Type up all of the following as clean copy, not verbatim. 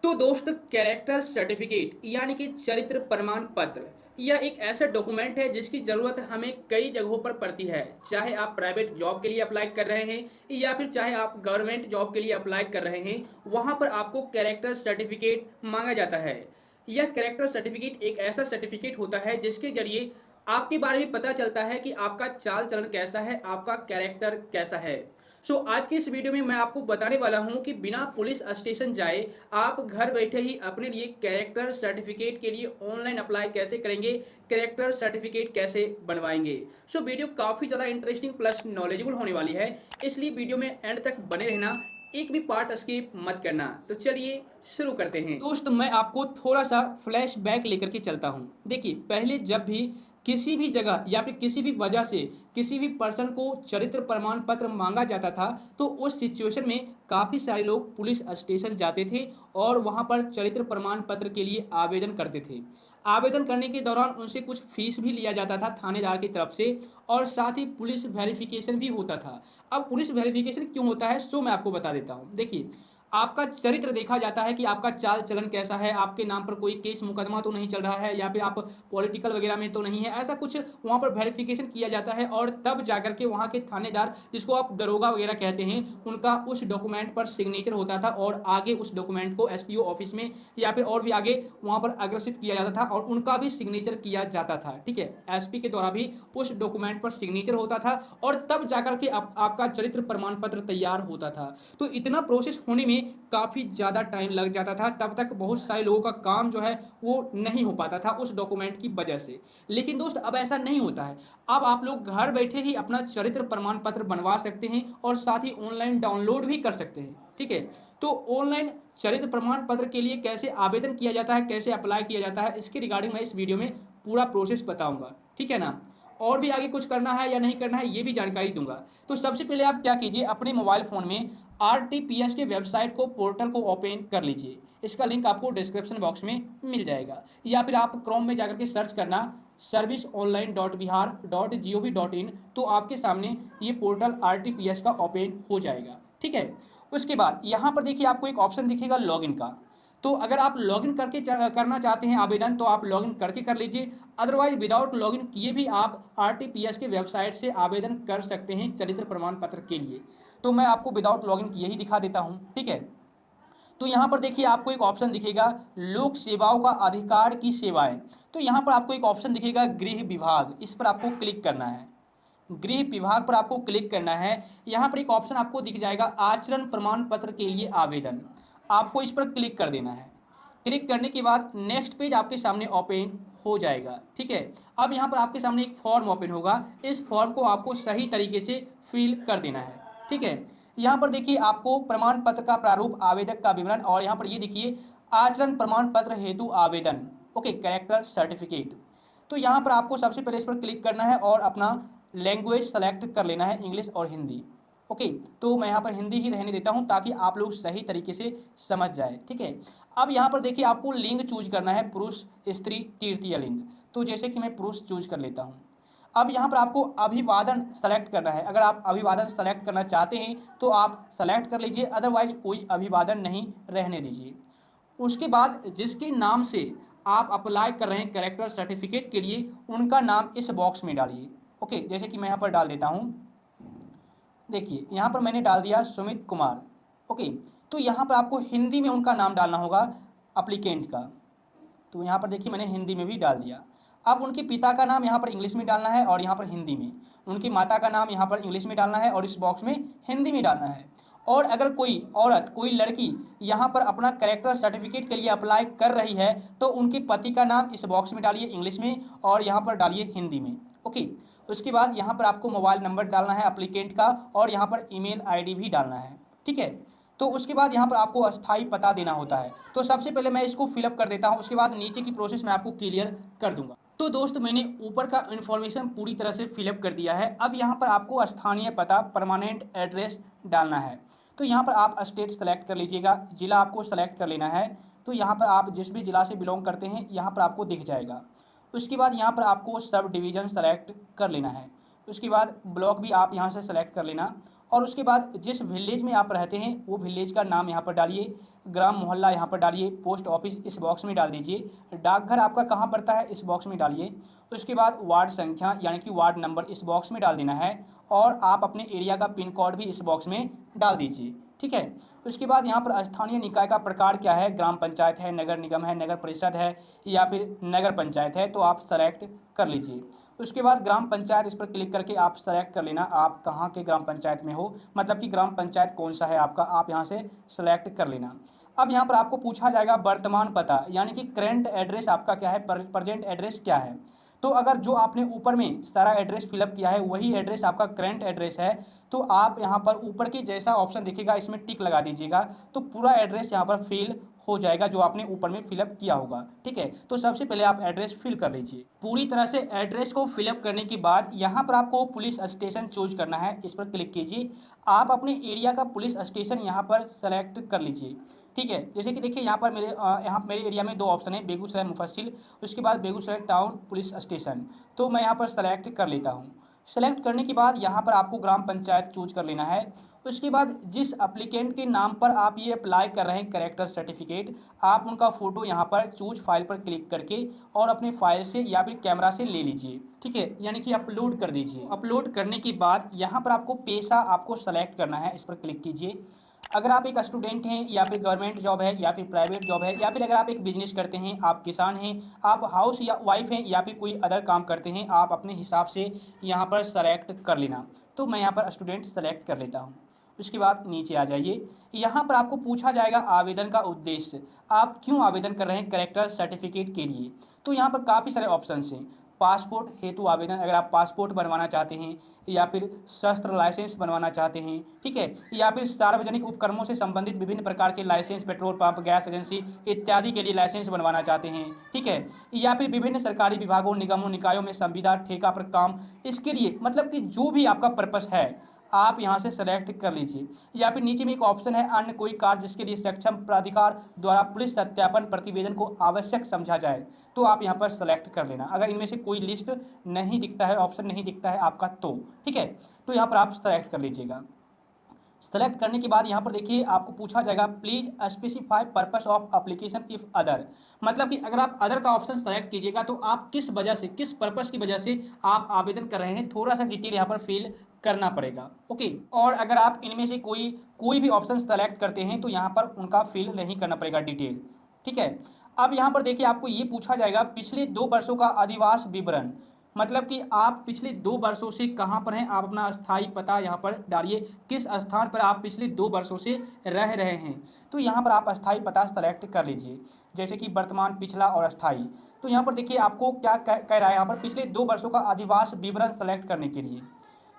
तो दोस्त character certificate यानी कि चरित्र प्रमाण पत्र यह एक ऐसा डॉक्यूमेंट है जिसकी ज़रूरत हमें कई जगहों पर पड़ती है। चाहे आप प्राइवेट जॉब के लिए अप्लाई कर रहे हैं या फिर चाहे आप गवर्नमेंट जॉब के लिए अप्लाई कर रहे हैं, वहाँ पर आपको कैरेक्टर सर्टिफिकेट मांगा जाता है। यह कैरेक्टर सर्टिफिकेट एक ऐसा सर्टिफिकेट होता है जिसके जरिए आपके बारे में पता चलता है कि आपका चाल चलन कैसा है, आपका कैरेक्टर कैसा है। आज की इस वीडियो में मैं आपको बताने वाला हूं कि बिना पुलिस स्टेशन जाए आप घर बैठे ही अपने लिए कैरेक्टर सर्टिफिकेट के लिए ऑनलाइन अप्लाई कैसे करेंगे, कैरेक्टर सर्टिफिकेट कैसे बनवाएंगे। वीडियो काफ़ी ज़्यादा इंटरेस्टिंग प्लस नॉलेजेबल होने वाली है, इसलिए वीडियो में एंड तक बने रहना, एक भी पार्ट स्किप मत करना। तो चलिए शुरू करते हैं। दोस्त मैं आपको थोड़ा सा फ्लैशबैक लेकर के चलता हूं। देखिए, पहले जब भी किसी भी जगह या फिर किसी भी वजह से किसी भी पर्सन को चरित्र प्रमाण पत्र मांगा जाता था, तो उस सिचुएशन में काफ़ी सारे लोग पुलिस स्टेशन जाते थे और वहां पर चरित्र प्रमाण पत्र के लिए आवेदन करते थे। आवेदन करने के दौरान उनसे कुछ फीस भी लिया जाता था थानेदार की तरफ से, और साथ ही पुलिस वेरिफिकेशन भी होता था। अब पुलिस वेरिफिकेशन क्यों होता है, मैं आपको बता देता हूँ। देखिए, आपका चरित्र देखा जाता है कि आपका चाल चलन कैसा है, आपके नाम पर कोई केस मुकदमा तो नहीं चल रहा है या फिर आप पॉलिटिकल वगैरह में तो नहीं है, ऐसा कुछ वहाँ पर वेरिफिकेशन किया जाता है। और तब जाकर के वहाँ के थानेदार, जिसको आप दरोगा वगैरह कहते हैं, उनका उस डॉक्यूमेंट पर सिग्नेचर होता था और आगे उस डॉक्यूमेंट को एसपीओ ऑफिस में या फिर और भी आगे वहाँ पर अग्रसित किया जाता था और उनका भी सिग्नेचर किया जाता था। ठीक है, एसपी के द्वारा भी उस डॉक्यूमेंट पर सिग्नेचर होता था और तब जाकर के आपका चरित्र प्रमाण पत्र तैयार होता था। तो इतना प्रोसेस होने में काफ़ी ज़्यादा टाइम लग जाता था, तब तक बहुत सारे लोगों का काम जो है वो नहीं हो पाता था उस डॉक्यूमेंट की वजह से। लेकिन दोस्त अब ऐसा नहीं होता है। अब आप लोग घर बैठे ही अपना चरित्र प्रमाण पत्र बनवा सकते हैं और साथ ही ऑनलाइन डाउनलोड भी कर सकते हैं। ठीक है, तो ऑनलाइन चरित्र प्रमाण पत्र के लिए कैसे आवेदन किया जाता है, कैसे अप्लाई किया जाता है, इसके रिगार्डिंग मैं इस वीडियो में पूरा प्रोसेस बताऊंगा। ठीक है ना, और भी आगे कुछ करना है या नहीं करना है ये भी जानकारी दूंगा। तो सबसे पहले आप क्या कीजिए, अपने मोबाइल फ़ोन में आरटीपीएस के वेबसाइट को, पोर्टल को ओपन कर लीजिए। इसका लिंक आपको डिस्क्रिप्शन बॉक्स में मिल जाएगा, या फिर आप क्रोम में जाकर के सर्च करना serviceonline.bihar.gov.in, तो आपके सामने ये पोर्टल आरटीपीएस का ओपन हो जाएगा। ठीक है, उसके बाद यहाँ पर देखिए आपको एक ऑप्शन दिखेगा लॉगिन का। तो अगर आप लॉगिन करके करना चाहते हैं आवेदन, तो आप लॉगिन करके कर लीजिए। अदरवाइज विदाउट लॉगिन किए भी आप आरटीपीएस के वेबसाइट से आवेदन कर सकते हैं चरित्र प्रमाण पत्र के लिए। तो मैं आपको विदाउट लॉगिन किए ही दिखा देता हूं। ठीक है, तो यहाँ पर देखिए आपको एक ऑप्शन दिखेगा लोक सेवाओं का अधिकार की सेवाएं। तो यहाँ पर आपको एक ऑप्शन दिखेगा गृह विभाग, इस पर आपको क्लिक करना है। गृह विभाग पर आपको क्लिक करना है। यहाँ पर एक ऑप्शन आपको दिख जाएगा आचरण प्रमाण पत्र के लिए आवेदन, आपको इस पर क्लिक कर देना है। क्लिक करने के बाद नेक्स्ट पेज आपके सामने ओपन हो जाएगा। ठीक है, अब यहाँ पर आपके सामने एक फॉर्म ओपन होगा, इस फॉर्म को आपको सही तरीके से फिल कर देना है। ठीक है, यहाँ पर देखिए आपको प्रमाण पत्र का प्रारूप, आवेदक का विवरण, और यहाँ पर ये देखिए आचरण प्रमाण पत्र हेतु आवेदन, ओके, कैरेक्टर सर्टिफिकेट। तो यहाँ पर आपको सबसे पहले इस पर क्लिक करना है और अपना लैंग्वेज सेलेक्ट कर लेना है, इंग्लिश और हिंदी। ओके, तो मैं यहाँ पर हिंदी ही रहने देता हूँ ताकि आप लोग सही तरीके से समझ जाए। ठीक है, अब यहाँ पर देखिए आपको लिंग चूज करना है, पुरुष, स्त्री, तृतीय लिंग। तो जैसे कि मैं पुरुष चूज कर लेता हूँ। अब यहाँ पर आपको अभिवादन सेलेक्ट करना है। अगर आप अभिवादन सेलेक्ट करना चाहते हैं तो आप सेलेक्ट कर लीजिए, अदरवाइज कोई अभिवादन नहीं, रहने दीजिए। उसके बाद जिसके नाम से आप अप्लाई कर रहे हैं कैरेक्टर सर्टिफिकेट के लिए, उनका नाम इस बॉक्स में डालिए। ओके, जैसे कि मैं यहाँ पर डाल देता हूँ। देखिए यहाँ पर मैंने डाल दिया सुमित कुमार। ओके, तो यहाँ पर आपको हिंदी में उनका नाम डालना होगा अप्लीकेंट का। तो यहाँ पर देखिए मैंने हिंदी में भी डाल दिया। अब उनके पिता का नाम यहाँ पर इंग्लिश में डालना है और यहाँ पर हिंदी में, उनकी माता का नाम यहाँ पर इंग्लिश में डालना है और इस बॉक्स में हिंदी में डालना है। और अगर कोई औरत, कोई लड़की यहाँ पर अपना कैरेक्टर सर्टिफिकेट के लिए अप्लाई कर रही है तो उनके पति का नाम इस बॉक्स में डालिए इंग्लिश में और यहाँ पर डालिए हिंदी में। ओके, उसके बाद यहाँ पर आपको मोबाइल नंबर डालना है अप्लीकेंट का और यहाँ पर ईमेल आईडी भी डालना है। ठीक है, तो उसके बाद यहाँ पर आपको अस्थायी पता देना होता है। तो सबसे पहले मैं इसको फिलअप कर देता हूँ, उसके बाद नीचे की प्रोसेस मैं आपको क्लियर कर दूंगा। तो दोस्त मैंने ऊपर का इन्फॉर्मेशन पूरी तरह से फिलअप कर दिया है। अब यहाँ पर आपको स्थानीय पता, परमानेंट एड्रेस डालना है। तो यहाँ पर आप स्टेट सेलेक्ट कर लीजिएगा, ज़िला आपको सेलेक्ट कर लेना है। तो यहाँ पर आप जिस भी ज़िला से बिलोंग करते हैं यहाँ पर आपको दिख जाएगा। उसके बाद यहाँ पर आपको सब डिवीज़न सेलेक्ट कर लेना है। उसके बाद ब्लॉक भी आप यहाँ से सेलेक्ट कर लेना और उसके बाद जिस विलेज में आप रहते हैं वो विलेज का नाम यहाँ पर डालिए, ग्राम मोहल्ला यहाँ पर डालिए, पोस्ट ऑफिस इस बॉक्स में डाल दीजिए, डाकघर आपका कहाँ पड़ता है इस बॉक्स में डालिए। उसके बाद वार्ड संख्या यानी कि वार्ड नंबर इस बॉक्स में डाल देना है और आप अपने एरिया का पिन कोड भी इस बॉक्स में डाल दीजिए, ठीक है। उसके बाद यहाँ पर स्थानीय निकाय का प्रकार क्या है, ग्राम पंचायत है, नगर निगम है, नगर परिषद है या फिर नगर पंचायत है, तो आप सेलेक्ट कर लीजिए। उसके बाद ग्राम पंचायत इस पर क्लिक करके आप सेलेक्ट कर लेना आप कहाँ के ग्राम पंचायत में हो, मतलब कि ग्राम पंचायत कौन सा है आपका, आप यहाँ से सेलेक्ट कर लेना। अब यहाँ पर आपको पूछा जाएगा वर्तमान पता यानी कि करेंट एड्रेस आपका क्या है, प्रेजेंट एड्रेस क्या है। तो अगर जो आपने ऊपर में सारा एड्रेस फिलअप किया है वही एड्रेस आपका करेंट एड्रेस है, तो आप यहाँ पर ऊपर की जैसा ऑप्शन दिखेगा इसमें टिक लगा दीजिएगा, तो पूरा एड्रेस यहाँ पर फिल हो जाएगा जो आपने ऊपर में फिलअप किया होगा, ठीक है। तो सबसे पहले आप एड्रेस फिल कर लीजिए। पूरी तरह से एड्रेस को फिलअप करने के बाद यहाँ पर आपको पुलिस स्टेशन चूज करना है, इस पर क्लिक कीजिए। आप अपने एरिया का पुलिस स्टेशन यहाँ पर सेलेक्ट कर लीजिए, ठीक है। जैसे कि देखिए यहाँ पर मेरे एरिया में 2 ऑप्शन है, बेगूसराय मुफस्सिल, उसके बाद बेगूसराय टाउन पुलिस स्टेशन, तो मैं यहाँ पर सेलेक्ट कर लेता हूँ। सेलेक्ट करने के बाद यहाँ पर आपको ग्राम पंचायत चूज कर लेना है। उसके बाद जिस एप्लीकेंट के नाम पर आप ये अप्लाई कर रहे हैं कैरेक्टर सर्टिफिकेट, आप उनका फ़ोटो यहाँ पर चूज फाइल पर क्लिक करके और अपने फाइल से या फिर कैमरा से ले लीजिए, ठीक है, यानी कि अपलोड कर दीजिए। अपलोड करने के बाद यहाँ पर आपको पेशा आपको सेलेक्ट करना है, इस पर क्लिक कीजिए। अगर आप एक स्टूडेंट हैं या फिर गवर्नमेंट जॉब है या फिर प्राइवेट जॉब है या फिर अगर आप एक बिजनेस करते हैं, आप किसान हैं, आप हाउस या वाइफ हैं या फिर कोई अदर काम करते हैं, आप अपने हिसाब से यहाँ पर सेलेक्ट कर लेना। तो मैं यहाँ पर स्टूडेंट सेलेक्ट कर लेता हूँ। उसके बाद नीचे आ जाइए, यहाँ पर आपको पूछा जाएगा आवेदन का उद्देश्य, आप क्यों आवेदन कर रहे हैं कैरेक्टर सर्टिफिकेट के लिए। तो यहाँ पर काफ़ी सारे ऑप्शन हैं। पासपोर्ट हेतु आवेदन, अगर आप पासपोर्ट बनवाना चाहते हैं या फिर शस्त्र लाइसेंस बनवाना चाहते हैं, ठीक है, या फिर सार्वजनिक उपक्रमों से संबंधित विभिन्न प्रकार के licence, petrol pump, gas agency इत्यादि के लिए लाइसेंस बनवाना चाहते हैं, ठीक है, या फिर विभिन्न सरकारी विभागों, निगमों, निकायों में संविदा ठेका पर काम, इसके लिए मतलब कि जो भी आपका पर्पस है आप यहाँ से सेलेक्ट कर लीजिए। या फिर नीचे में एक ऑप्शन है अन्य कोई कार्य जिसके लिए सक्षम प्राधिकार द्वारा पुलिस सत्यापन प्रतिवेदन को आवश्यक समझा जाए, तो आप यहाँ पर सेलेक्ट कर लेना। अगर इनमें से कोई लिस्ट नहीं दिखता है, ऑप्शन नहीं दिखता है आपका, तो ठीक है, तो यहाँ पर आप सेलेक्ट कर लीजिएगा। सेलेक्ट करने के बाद यहाँ पर देखिए आपको पूछा जाएगा please specify purpose of application if other, मतलब कि अगर आप अदर का ऑप्शन सेलेक्ट कीजिएगा तो आप किस वजह से, किस पर्पस की वजह से आप आवेदन कर रहे हैं, थोड़ा सा डिटेल यहाँ पर फिल करना पड़ेगा, ओके। और अगर आप इनमें से कोई भी ऑप्शन सेलेक्ट करते हैं तो यहाँ पर उनका फिल नहीं करना पड़ेगा डिटेल, ठीक है। अब यहाँ पर देखिए आपको ये पूछा जाएगा पिछले 2 वर्षों का अधिवास विवरण, मतलब कि आप पिछले 2 वर्षों से कहाँ पर हैं, आप अपना अस्थायी पता यहाँ पर डालिए, किस स्थान पर आप पिछले 2 वर्षों से रह रहे हैं। तो यहाँ पर आप अस्थायी पता सेलेक्ट कर लीजिए, जैसे कि वर्तमान, पिछला और अस्थायी। तो यहाँ पर देखिए आपको क्या कह रहा है, यहाँ पर पिछले 2 वर्षों का अधिवास विवरण सेलेक्ट करने के लिए,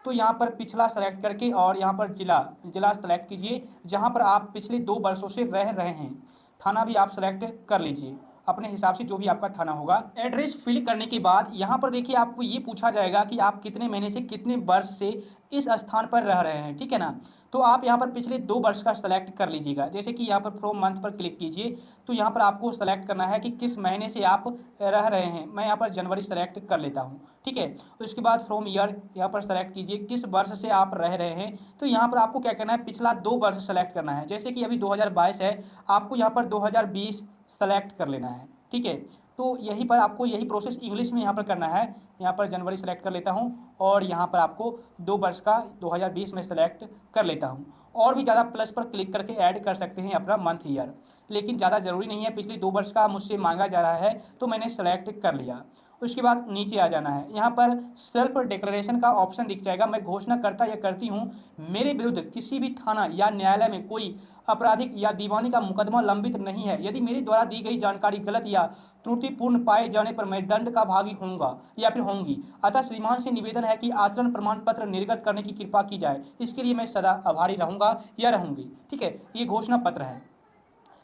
तो यहाँ पर पिछला सेलेक्ट करके और यहाँ पर जिला सेलेक्ट कीजिए जहाँ पर आप पिछले 2 वर्षों से रह रहे हैं। थाना भी आप सेलेक्ट कर लीजिए अपने हिसाब से, जो भी आपका थाना होगा। एड्रेस फिल करने के बाद यहाँ पर देखिए आपको ये पूछा जाएगा कि आप कितने महीने से कितने वर्ष से इस स्थान पर रह रहे हैं, ठीक है ना। तो आप यहाँ पर पिछले 2 वर्ष का सेलेक्ट कर लीजिएगा, जैसे कि यहाँ पर फ्रॉम मंथ पर क्लिक कीजिए, तो यहाँ पर आपको सेलेक्ट करना है कि किस महीने से आप रह रहे हैं। मैं यहाँ पर जनवरी सेलेक्ट कर लेता हूँ, ठीक है। उसके बाद फ्रॉम ईयर यहाँ पर सेलेक्ट कीजिए किस वर्ष से आप रह रहे हैं। तो यहाँ पर आपको क्या करना है, पिछला 2 वर्ष सेलेक्ट करना है, जैसे कि अभी 2022 है, आपको यहाँ पर 2020 सेलेक्ट कर लेना है, ठीक है। तो यहीं पर आपको यही प्रोसेस इंग्लिश में यहाँ पर करना है। यहाँ पर जनवरी सेलेक्ट कर लेता हूँ और यहाँ पर आपको 2 वर्ष का 2020 में सेलेक्ट कर लेता हूँ। और भी ज़्यादा प्लस पर क्लिक करके ऐड कर सकते हैं अपना मंथ ईयर, लेकिन ज़्यादा ज़रूरी नहीं है। पिछले 2 वर्ष का मुझसे मांगा जा रहा है तो मैंने सेलेक्ट कर लिया। उसके बाद नीचे आ जाना है, यहाँ पर सेल्फ डिक्लेरेशन का ऑप्शन दिख जाएगा। मैं घोषणा करता या करती हूँ मेरे विरुद्ध किसी भी थाना या न्यायालय में कोई आपराधिक या दीवानी का मुकदमा लंबित नहीं है। यदि मेरे द्वारा दी गई जानकारी गलत या त्रुटिपूर्ण पाए जाने पर मैं दंड का भागी होऊंगा या फिर होंगी। अतः श्रीमान से निवेदन है कि आचरण प्रमाण पत्र निर्गत करने की कृपा की जाए। इसके लिए मैं सदा आभारी रहूंगा या रहूंगी, ठीक है। ये घोषणा पत्र है।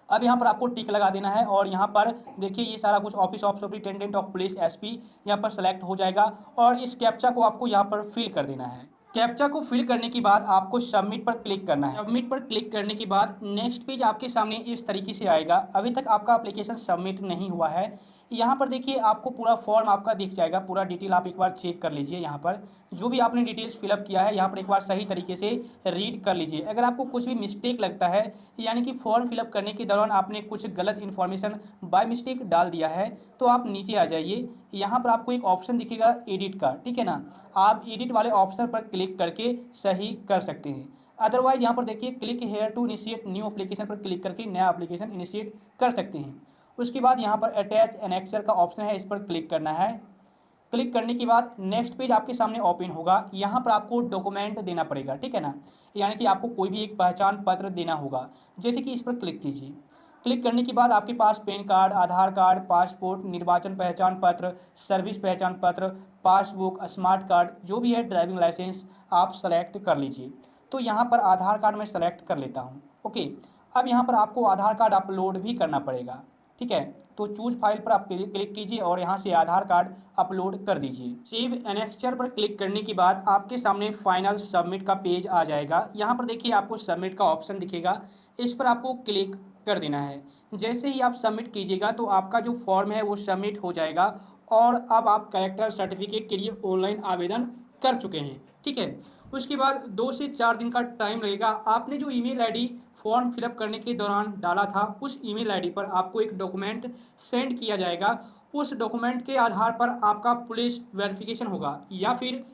अब यहाँ पर आपको टिक लगा देना है और यहाँ पर देखिए ये सारा कुछ office of superintendent of police SP यहाँ पर सेलेक्ट हो जाएगा और इस कैप्चा को आपको यहाँ पर फिल कर देना है। कैप्चा को फिल करने के बाद आपको सबमिट पर क्लिक करना है। सबमिट पर क्लिक करने के बाद नेक्स्ट पेज आपके सामने इस तरीके से आएगा। अभी तक आपका एप्लीकेशन सबमिट नहीं हुआ है। यहाँ पर देखिए आपको पूरा फॉर्म आपका दिख जाएगा, पूरा डिटेल आप एक बार चेक कर लीजिए। यहाँ पर जो भी आपने डिटेल्स फिलअप किया है यहाँ पर एक बार सही तरीके से रीड कर लीजिए। अगर आपको कुछ भी मिस्टेक लगता है, यानी कि फॉर्म फिलअप करने के दौरान आपने कुछ गलत इन्फॉर्मेशन बाय मिस्टेक डाल दिया है, तो आप नीचे आ जाइए। यहाँ पर आपको एक ऑप्शन दिखेगा एडिट का, ठीक है ना। आप एडिट वाले ऑप्शन पर क्लिक करके सही कर सकते हैं। अदरवाइज यहाँ पर देखिए click here to initiate new application पर क्लिक करके नया एप्लीकेशन इनिशिएट कर सकते हैं। उसके बाद यहाँ पर अटैच एनेक्चर का ऑप्शन है, इस पर क्लिक करना है। क्लिक करने के बाद नेक्स्ट पेज आपके सामने ओपन होगा। यहाँ पर आपको डॉक्यूमेंट देना पड़ेगा, ठीक है ना, यानी कि आपको कोई भी एक पहचान पत्र देना होगा। जैसे कि इस पर क्लिक कीजिए। क्लिक करने के बाद आपके पास पैन कार्ड, आधार कार्ड, पासपोर्ट, निर्वाचन पहचान पत्र, सर्विस पहचान पत्र, पासबुक, स्मार्ट कार्ड, जो भी है, ड्राइविंग लाइसेंस आप सेलेक्ट कर लीजिए। तो यहाँ पर आधार कार्ड मैं सेलेक्ट कर लेता हूँ। ओके, अब यहाँ पर आपको आधार कार्ड अपलोड भी करना पड़ेगा, ठीक है। तो चूज फाइल पर आप क्लिक कीजिए और यहाँ से आधार कार्ड अपलोड कर दीजिए। सेव एनेक्चर पर क्लिक करने के बाद आपके सामने फाइनल सबमिट का पेज आ जाएगा। यहाँ पर देखिए आपको सबमिट का ऑप्शन दिखेगा, इस पर आपको क्लिक कर देना है। जैसे ही आप सबमिट कीजिएगा तो आपका जो फॉर्म है वो सबमिट हो जाएगा और अब आप कैरेक्टर सर्टिफिकेट के लिए ऑनलाइन आवेदन कर चुके हैं, ठीक है। उसके बाद 2 से 4 दिन का टाइम लगेगा। आपने जो ईमेल आईडी फॉर्म फिलअप करने के दौरान डाला था, उस ईमेल आईडी पर आपको एक डॉक्यूमेंट सेंड किया जाएगा। उस डॉक्यूमेंट के आधार पर आपका पुलिस वेरिफिकेशन होगा, या फिर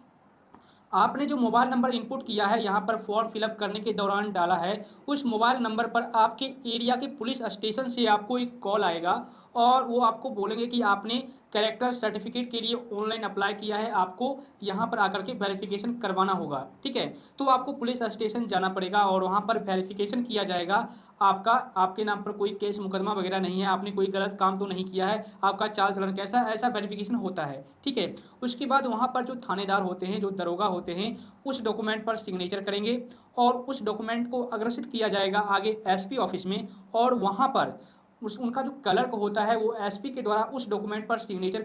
आपने जो मोबाइल नंबर इनपुट किया है यहाँ पर फॉर्म फिलअप करने के दौरान डाला है, उस मोबाइल नंबर पर आपके एरिया के पुलिस स्टेशन से आपको एक कॉल आएगा और वो आपको बोलेंगे कि आपने कैरेक्टर सर्टिफिकेट के लिए ऑनलाइन अप्लाई किया है, आपको यहाँ पर आकर के वेरिफिकेशन करवाना होगा, ठीक है। तो आपको पुलिस स्टेशन जाना पड़ेगा और वहाँ पर वेरिफिकेशन किया जाएगा आपके नाम पर कोई केस मुकदमा वगैरह नहीं है, आपने कोई गलत काम तो नहीं किया है, आपका चाल चलन कैसा, ऐसा वेरिफिकेशन होता है, ठीक है। उसके बाद वहाँ पर जो थानेदार होते हैं, जो दरोगा होते हैं, उस डॉक्यूमेंट पर सिग्नेचर करेंगे और उस डॉक्यूमेंट को अग्रेसित किया जाएगा आगे एसपी ऑफिस में, और वहाँ पर उनका जो क्लर्क होता है वो एसपी के द्वारा उस डॉक्यूमेंट पर सिग्नेचर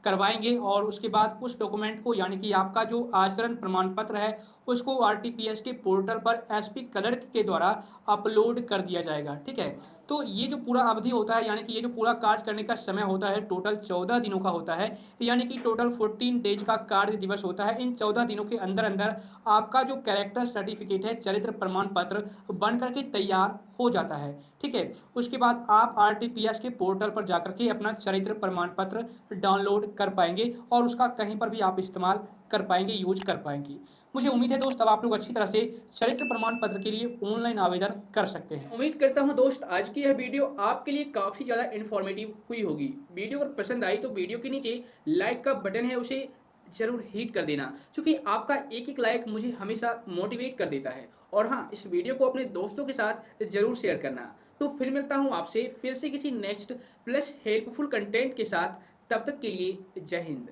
करवाएंगे और उसके बाद उस डॉक्यूमेंट को, यानी कि आपका जो आचरण प्रमाण पत्र है, उसको आरटीपीएस के पोर्टल पर एसपी क्लर्क के द्वारा अपलोड कर दिया जाएगा, ठीक है। तो ये जो पूरा अवधि होता है, यानी कि ये जो पूरा कार्य करने का समय होता है, टोटल 14 दिनों का होता है, यानी कि टोटल 14 डेज का कार्य दिवस होता है। इन 14 दिनों के अंदर अंदर आपका जो कैरेक्टर सर्टिफिकेट है, चरित्र प्रमाण पत्र बन करके तैयार हो जाता है, ठीक है। उसके बाद आप आरटीपीएस के पोर्टल पर जाकर के अपना चरित्र प्रमाण पत्र डाउनलोड कर पाएंगे और उसका कहीं पर भी आप इस्तेमाल कर पाएंगे, यूज कर पाएंगे। मुझे उम्मीद है दोस्त अब आप लोग अच्छी तरह से चरित्र प्रमाण पत्र के लिए ऑनलाइन आवेदन कर सकते हैं। उम्मीद करता हूं दोस्त आज की यह वीडियो आपके लिए काफ़ी ज़्यादा इन्फॉर्मेटिव हुई होगी। वीडियो अगर पसंद आई तो वीडियो के नीचे लाइक का बटन है, उसे जरूर हिट कर देना, क्योंकि आपका एक एक लाइक मुझे हमेशा मोटिवेट कर देता है। और हाँ, इस वीडियो को अपने दोस्तों के साथ जरूर शेयर करना। तो फिर मिलता हूँ आपसे फिर से किसी नेक्स्ट प्लस हेल्पफुल कंटेंट के साथ। तब तक के लिए जय हिंद।